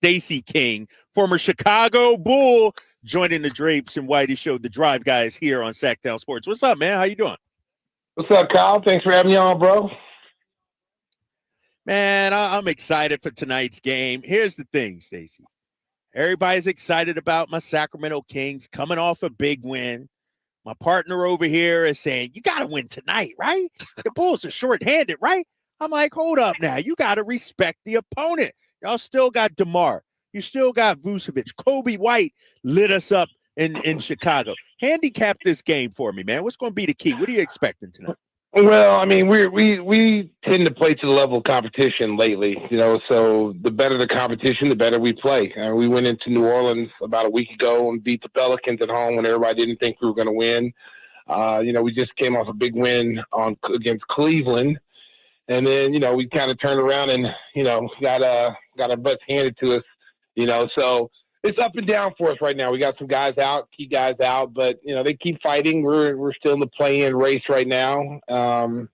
Stacy King, former Chicago Bull, joining the Drapes and Whitey Show, the Drive guys here on Sactown Sports. What's up, man? How you doing? What's up, Kyle? Thanks for having me on, bro. Man, I'm excited for tonight's game. Here's the thing, Stacy. Everybody's excited about my Sacramento Kings coming off a big win. My partner over here is saying, you got to win tonight, right? The Bulls are shorthanded, right? I'm like, hold up now. You got to respect the opponent. Y'all still got DeMar. You still got Vucevic. Kobe White lit us up in Chicago. Handicap this game for me, man. What's going to be the key? What are you expecting tonight? Well, I mean, we tend to play to the level of competition lately, so the better the competition, the better we play. We went into New Orleans about a week ago and beat the Pelicans at home when everybody didn't think we were going to win. We just came off a big win against Cleveland. And then, we kind of turned around and, got our butts handed to us, so it's up and down for us right now. We got some guys out, key guys out, but, they keep fighting. We're still in the play-in race right now, trying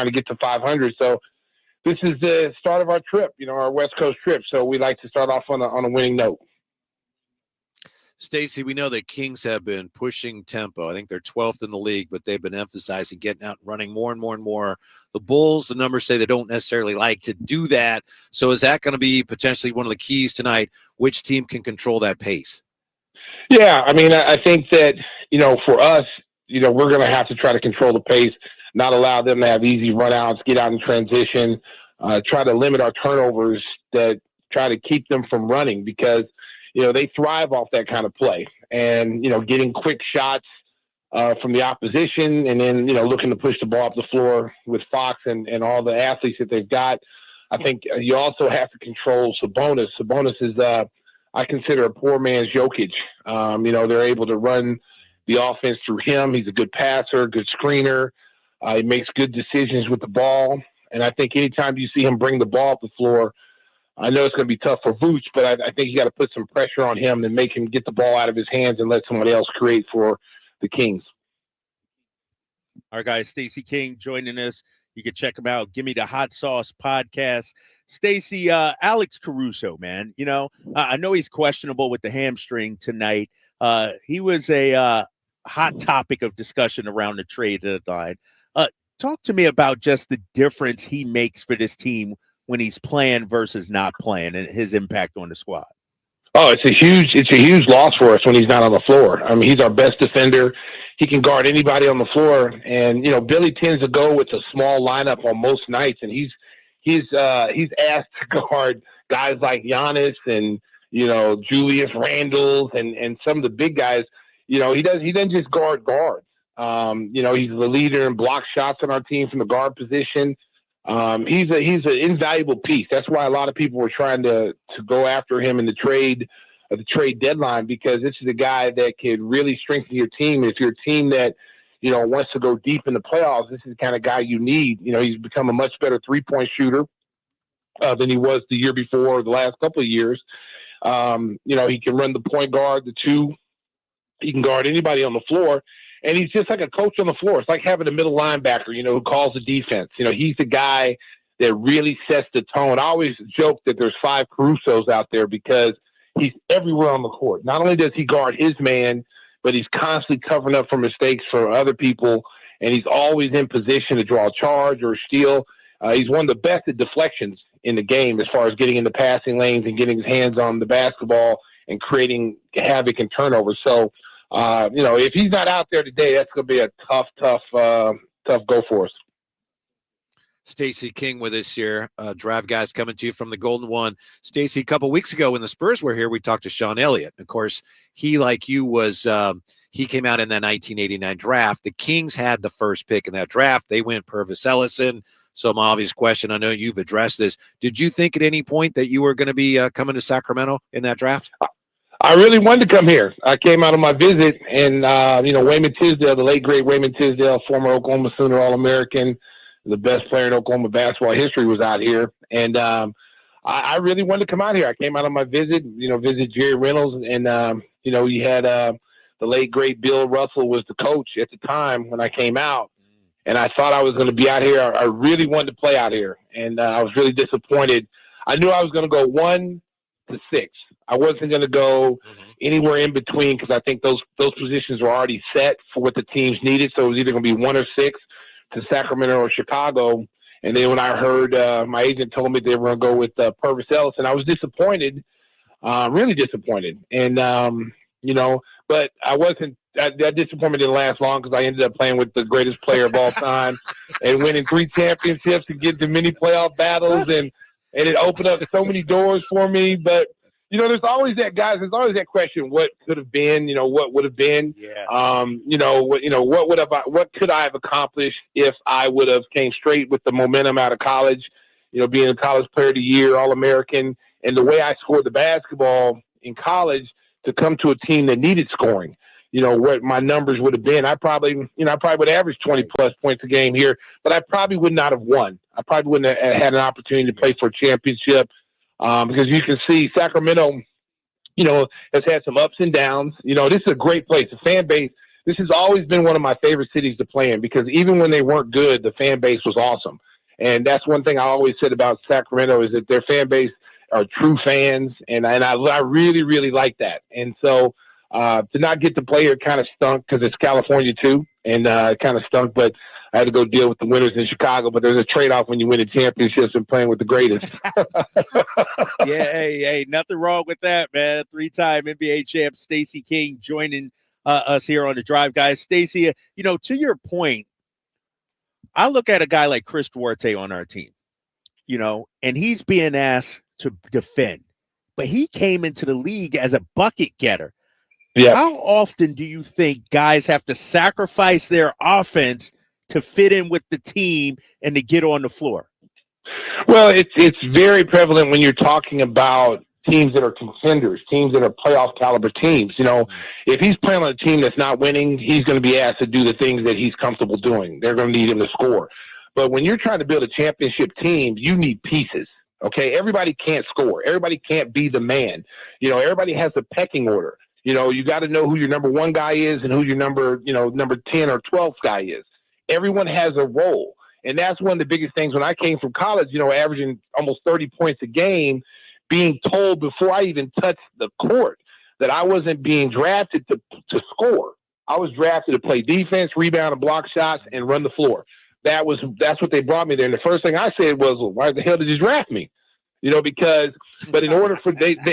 to get to 500. So this is the start of our trip, our West Coast trip. So we like to start off on a winning note. Stacey, we know that Kings have been pushing tempo. I think they're 12th in the league, but they've been emphasizing getting out and running more and more and more. The Bulls, the numbers say they don't necessarily like to do that. So is that going to be potentially one of the keys tonight? Which team can control that pace? Yeah, I mean, I think that, for us, we're going to have to try to control the pace, not allow them to have easy runouts, get out in transition, try to limit our turnovers that try to keep them from running because they thrive off that kind of play and, getting quick shots from the opposition and then, looking to push the ball up the floor with Fox and all the athletes that they've got. I think you also have to control Sabonis. Sabonis is, I consider a poor man's Jokic. They're able to run the offense through him. He's a good passer, good screener. He makes good decisions with the ball. And I think anytime you see him bring the ball up the floor, I know it's going to be tough for Vooch, but I think you got to put some pressure on him and make him get the ball out of his hands and let somebody else create for the Kings. Our guy, Stacy King, joining us. You can check him out. Give Me the Hot Sauce podcast. Stacy, Alex Caruso, man. I know he's questionable with the hamstring tonight. He was a hot topic of discussion around the trade deadline. Talk to me about just the difference he makes for this team when he's playing versus not playing and his impact on the squad. Oh, it's a huge loss for us when he's not on the floor. I mean, he's our best defender. He can guard anybody on the floor. And, Billy tends to go with a small lineup on most nights. And he's asked to guard guys like Giannis and, Julius Randle and some of the big guys. He doesn't just guard guards. He's the leader in block shots on our team from the guard position. He's an invaluable piece. That's why a lot of people were trying to go after him in the trade deadline, because this is a guy that could really strengthen your team. If you're a team that, wants to go deep in the playoffs, this is the kind of guy you need. He's become a much better 3-point shooter than he was the year before, the last couple of years. He can run the point guard, the two. He can guard anybody on the floor. And he's just like a coach on the floor. It's like having a middle linebacker, who calls the defense. He's the guy that really sets the tone. I always joke that there's 5 Carusos out there because he's everywhere on the court. Not only does he guard his man, but he's constantly covering up for mistakes for other people, and he's always in position to draw a charge or steal. He's one of the best at deflections in the game as far as getting in the passing lanes and getting his hands on the basketball and creating havoc and turnovers. So, if he's not out there today, that's going to be a tough go for us. Stacy King with us here, Drive Guys coming to you from the Golden One. Stacy, a couple weeks ago when the Spurs were here, we talked to Sean Elliott. Of course, he, like you, he came out in that 1989 draft. The Kings had the first pick in that draft. They went Purvis Ellison. So my obvious question, I know you've addressed this. Did you think at any point that you were going to be coming to Sacramento in that draft? I really wanted to come here. I came out on my visit, and, Wayman Tisdale, the late, great Wayman Tisdale, former Oklahoma Sooner All-American, the best player in Oklahoma basketball history, was out here. And I really wanted to come out here. I came out on my visit, visit Jerry Reynolds. And, you had the late, great Bill Russell was the coach at the time when I came out. And I thought I was going to be out here. I really wanted to play out here. And I was really disappointed. I knew I was going to go 1 to 6. I wasn't going to go anywhere in between because I think those positions were already set for what the teams needed. So it was either going to be 1 or 6 to Sacramento or Chicago. And then when I heard my agent told me they were going to go with Purvis Ellis, and I was disappointed, really disappointed. And, but I wasn't. That disappointment didn't last long because I ended up playing with the greatest player of all time and winning 3 championships and getting to many playoff battles, and it opened up so many doors for me. But there's always that, guys. There's always that question: what could have been? What would have been? Yeah. What could I have accomplished if I would have came straight with the momentum out of college? Being a college player of the year, All-American, and the way I scored the basketball in college to come to a team that needed scoring. What my numbers would have been. I probably would average 20 plus points a game here, but I probably would not have won. I probably wouldn't have had an opportunity to play for a championship because you can see Sacramento, has had some ups and downs. This is a great place. The fan base, this has always been one of my favorite cities to play in because even when they weren't good, the fan base was awesome. And that's one thing I always said about Sacramento is that their fan base are true fans, and I really, really like that. And so to not get to play here kind of stunk because it's California too, and it kind of stunk. But I had to go deal with the winners in Chicago. But there's a trade-off when you win a championships and playing with the greatest. Yeah, hey, nothing wrong with that, man. 3-time NBA champ Stacy King joining us here on The Drive, guys. Stacy, to your point, I look at a guy like Chris Duarte on our team, and he's being asked to defend, but he came into the league as a bucket getter. Yeah. How often do you think guys have to sacrifice their offense to fit in with the team and to get on the floor? Well, it's very prevalent when you're talking about teams that are contenders, teams that are playoff caliber teams. If he's playing on a team that's not winning, he's going to be asked to do the things that he's comfortable doing. They're going to need him to score. But when you're trying to build a championship team, you need pieces. Okay, everybody can't score. Everybody can't be the man. Everybody has a pecking order. You got to know who your number 1 guy is and who your number 10 or 12th guy is. Everyone has a role. And that's one of the biggest things when I came from college, averaging almost 30 points a game, being told before I even touched the court that I wasn't being drafted to score. I was drafted to play defense, rebound, and block shots, and run the floor. That's what they brought me there. And the first thing I said was, well, why the hell did you draft me? But in order for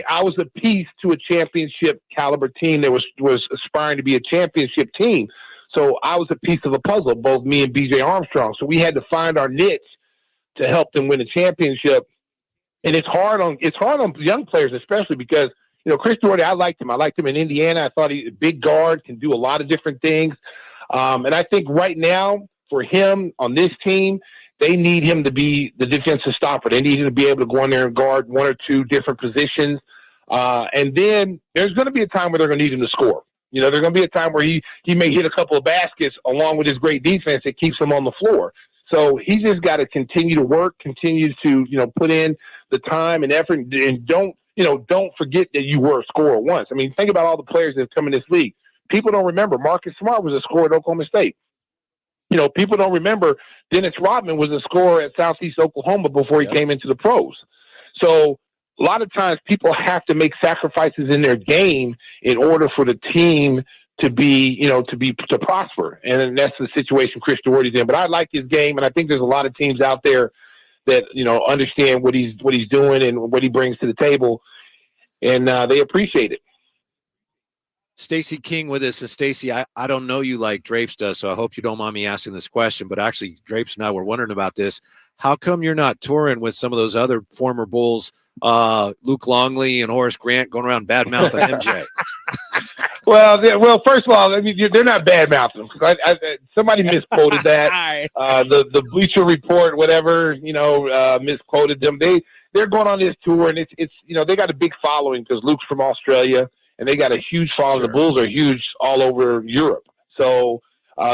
I was a piece to a championship caliber team that was aspiring to be a championship team. So I was a piece of a puzzle, both me and BJ Armstrong. So we had to find our niche to help them win a championship. And it's hard on young players, especially because, Chris Duarte, I liked him. I liked him in Indiana. I thought he a big guard, can do a lot of different things. And I think right now for him on this team, they need him to be the defensive stopper. They need him to be able to go in there and guard 1 or 2 different positions. And then there's going to be a time where they're going to need him to score. There's going to be a time where he may hit a couple of baskets along with his great defense that keeps him on the floor. So he just got to continue to work, continue to, put in the time and effort, and don't forget that you were a scorer once. I mean, think about all the players that have come in this league. People don't remember Marcus Smart was a scorer at Oklahoma State. People don't remember Dennis Rodman was a scorer at Southeast Oklahoma before he came into the pros. So a lot of times people have to make sacrifices in their game in order for the team to prosper. And that's the situation Chris Duarte's in. But I like his game, and I think there's a lot of teams out there that, understand what he's doing and what he brings to the table, and they appreciate it. Stacy King with us. And Stacy, I don't know you like Drapes does, so I hope you don't mind me asking this question, but actually Drapes and I were wondering about this. How come you're not touring with some of those other former Bulls, Luke Longley and Horace Grant, going around bad-mouthing MJ? Well, first of all, I mean, they're not bad-mouthing them. Somebody misquoted that. The Bleacher Report, whatever, misquoted them. They're going on this tour, and it's they got a big following because Luke's from Australia, and they got a huge following. Sure. The Bulls are huge all over Europe. So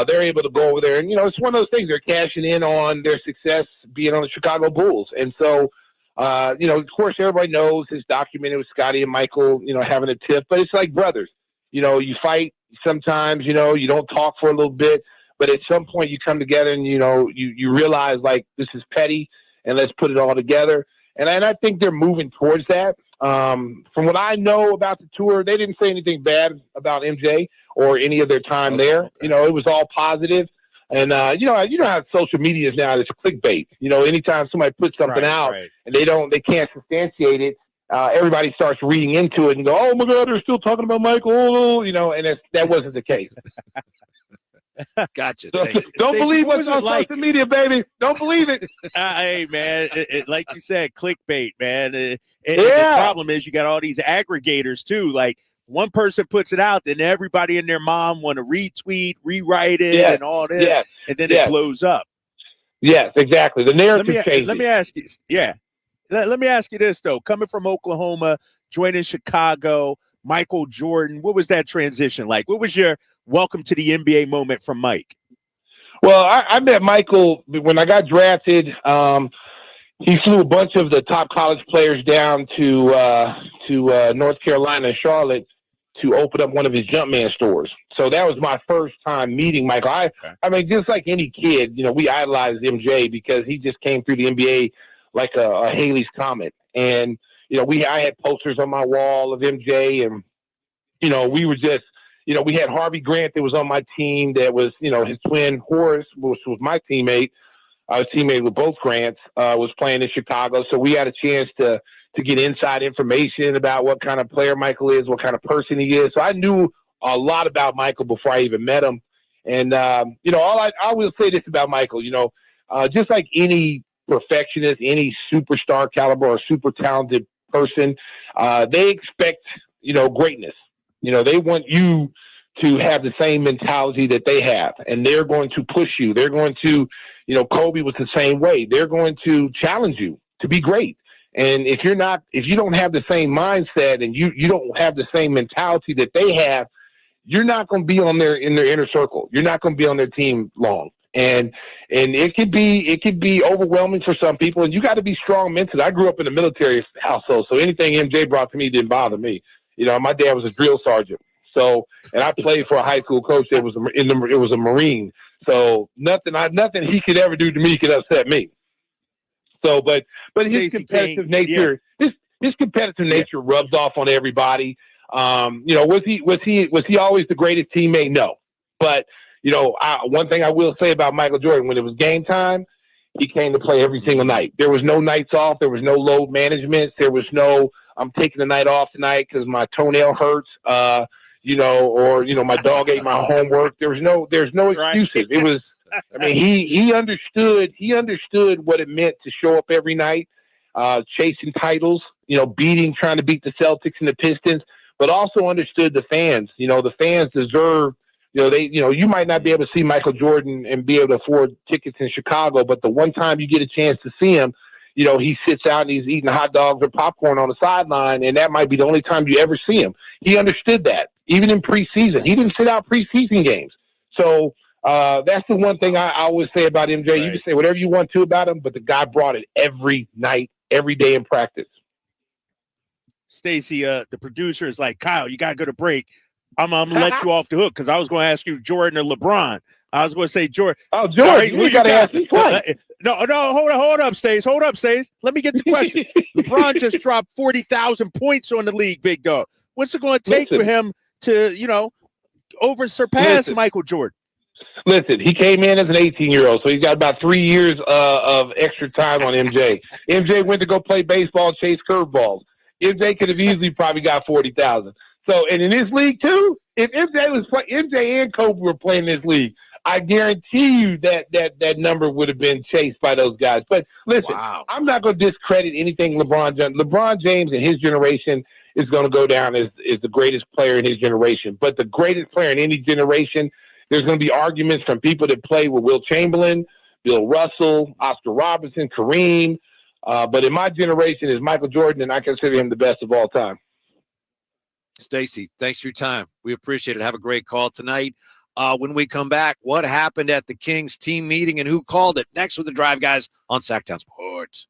they're able to go over there. And, it's one of those things. They're cashing in on their success being on the Chicago Bulls. And so, of course, everybody knows it's documented with Scotty and Michael, having a tiff. But it's like brothers. You fight sometimes, you don't talk for a little bit. But at some point you come together and, you realize, like, this is petty, and let's put it all together. And I think they're moving towards that. From what I know about the tour, they didn't say anything bad about MJ or any of their time there. Okay. You know, it was all positive. And you know how social media is now. It's clickbait. You know, anytime somebody puts something out and they can't substantiate it, everybody starts reading into it and go, "Oh my God, they're still talking about Michael." You know, and that wasn't the case. Gotcha. So, don't believe what's on social media, baby. Don't believe it. Hey, man, like you said, clickbait, man. And the problem is you got all these aggregators too. Like one person puts it out, then everybody and their mom want to retweet, rewrite it, and all this, and then it blows up. Yes, exactly. The narrative changes. Let me ask you, let me ask you this though. Coming from Oklahoma, joining Chicago, Michael Jordan, what was that transition like? What was your welcome to the NBA moment from Mike? Well, I met Michael when I got drafted. He flew a bunch of the top college players down to North Carolina and Charlotte to open up one of his Jumpman stores. So that was my first time meeting Michael. I mean, just like any kid, you know, we idolized MJ because he just came through the NBA like a Halley's Comet. And, you know, I had posters on my wall of MJ, and, you know, we were just, you know, we had Harvey Grant that was on my team that was, you know, his twin Horace, which was my teammate. I was teammate with both Grants, was playing in Chicago. So we had a chance to get inside information about what kind of player Michael is, what kind of person he is. So I knew a lot about Michael before I even met him. And, you know, I will say this about Michael, you know, just like any perfectionist, any superstar caliber or super talented person, they expect, you know, greatness. You know, they want you to have the same mentality that they have, and they're going to push you. They're going to, you know, Kobe was the same way. They're going to challenge you to be great. And if you don't have the same mindset and you don't have the same mentality that they have, you're not going to be in their inner circle. You're not going to be on their team long. And it could be overwhelming for some people, and you got to be strong mentally. I grew up in a military household, so anything MJ brought to me didn't bother me. You know, my dad was a drill sergeant. So, and I played for a high school coach that was a Marine. So nothing he could ever do to me could upset me. So, but his competitive nature, his competitive nature rubs off on everybody. You know, was he always the greatest teammate? No. But, you know, one thing I will say about Michael Jordan, when it was game time, he came to play every single night. There was no nights off. There was no load management. There was no, I'm taking the night off tonight because my toenail hurts, you know, or, you know, my dog ate my homework. There's no excuses. It was, I mean, he understood what it meant to show up every night, chasing titles, you know, trying to beat the Celtics and the Pistons, but also understood the fans. You know, the fans deserve, you might not be able to see Michael Jordan and be able to afford tickets in Chicago, but the one time you get a chance to see him, you know, he sits out and he's eating hot dogs or popcorn on the sideline, and that might be the only time you ever see him. He understood that. Even in preseason, he didn't sit out preseason games. So that's the one thing I always say about MJ. Right. You can say whatever you want to about him, but the guy brought it every night, every day in practice. Stacey, the producer is like, Kyle, you got to go to break. I'm going to let you off the hook because I was going to ask you Jordan or LeBron. I was going to say Jordan. Oh, Jordan, right, you got to ask me twice. No, hold up, Stace. Let me get the question. LeBron just dropped 40,000 points on the league, big dog. What's it going to take for him to, you know, surpass Michael Jordan? Listen, he came in as an 18-year-old, so he's got about 3 years of extra time on MJ. MJ went to go play baseball, chase curveballs. MJ could have easily probably got 40,000. So, and in this league too, if MJ and Kobe were playing this league, I guarantee you that number would have been chased by those guys. But listen, I'm not going to discredit anything LeBron James and his generation is going to go down as the greatest player in his generation. But the greatest player in any generation, there's going to be arguments from people that play with Will Chamberlain, Bill Russell, Oscar Robertson, Kareem. But in my generation is Michael Jordan, and I consider him the best of all time. Stacey, thanks for your time. We appreciate it. Have a great call tonight. When we come back, what happened at the Kings team meeting and who called it? Next with the Drive Guys on Sactown Sports.